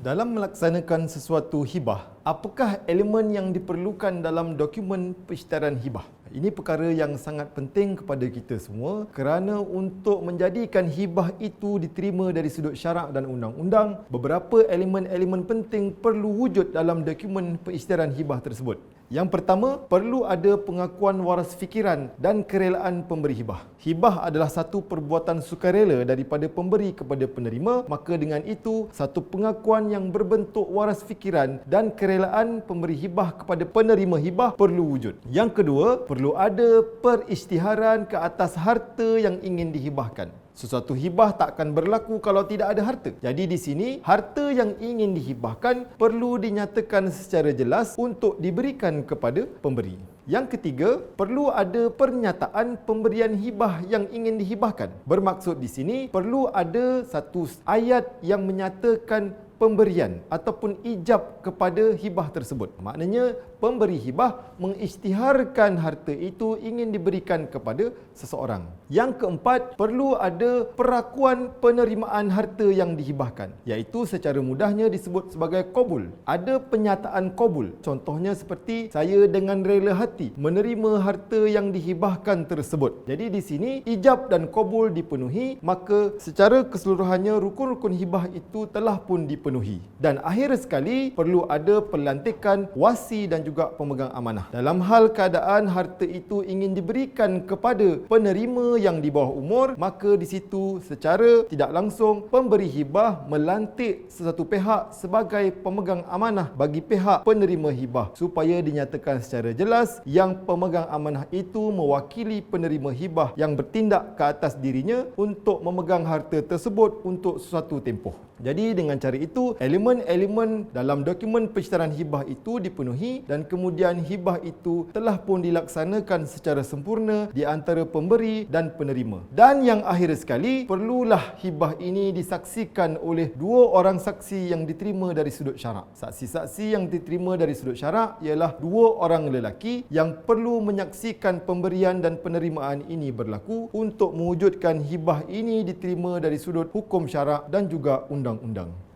Dalam melaksanakan sesuatu hibah, apakah elemen yang diperlukan dalam dokumen pengisytiharan hibah? Ini perkara yang sangat penting kepada kita semua kerana untuk menjadikan hibah itu diterima dari sudut syarak dan undang-undang, beberapa elemen-elemen penting perlu wujud dalam dokumen pengisytiharan hibah tersebut. Yang pertama, perlu ada pengakuan waras fikiran dan kerelaan pemberi hibah. Hibah adalah satu perbuatan sukarela daripada pemberi kepada penerima, maka dengan itu, satu pengakuan yang berbentuk waras fikiran dan kerelaan pemberi hibah kepada penerima hibah perlu wujud. Yang kedua, perlu ada perisytiharan ke atas harta yang ingin dihibahkan. Sesuatu hibah tak akan berlaku kalau tidak ada harta. Jadi di sini, harta yang ingin dihibahkan perlu dinyatakan secara jelas untuk diberikan kepada pemberi. Yang ketiga, perlu ada pernyataan pemberian hibah yang ingin dihibahkan. Bermaksud di sini, perlu ada satu ayat yang menyatakan pemberian ataupun ijab kepada hibah tersebut. Maknanya, pemberi hibah mengisytiharkan harta itu ingin diberikan kepada seseorang. Yang keempat, perlu ada perakuan penerimaan harta yang dihibahkan, iaitu secara mudahnya disebut sebagai qabul. Ada penyataan qabul. Contohnya seperti saya dengan rela hati menerima harta yang dihibahkan tersebut. Jadi di sini ijab dan qabul dipenuhi, maka secara keseluruhannya rukun-rukun hibah itu telah pun dipenuhi. Dan akhir sekali, perlu ada pelantikan wasi dan juga pemegang amanah. Dalam hal keadaan harta itu ingin diberikan kepada penerima yang di bawah umur, maka di situ secara tidak langsung pemberi hibah melantik sesuatu pihak sebagai pemegang amanah bagi pihak penerima hibah supaya dinyatakan secara jelas yang pemegang amanah itu mewakili penerima hibah yang bertindak ke atas dirinya untuk memegang harta tersebut untuk sesuatu tempoh. Jadi dengan cara itu, elemen-elemen dalam dokumen pengisytiharan hibah itu dipenuhi dan kemudian hibah itu telah pun dilaksanakan secara sempurna di antara pemberi dan penerima. Dan yang akhir sekali, perlulah hibah ini disaksikan oleh dua orang saksi yang diterima dari sudut syarak. Saksi-saksi yang diterima dari sudut syarak ialah dua orang lelaki yang perlu menyaksikan pemberian dan penerimaan ini berlaku untuk mewujudkan hibah ini diterima dari sudut hukum syarak dan juga undang-undang.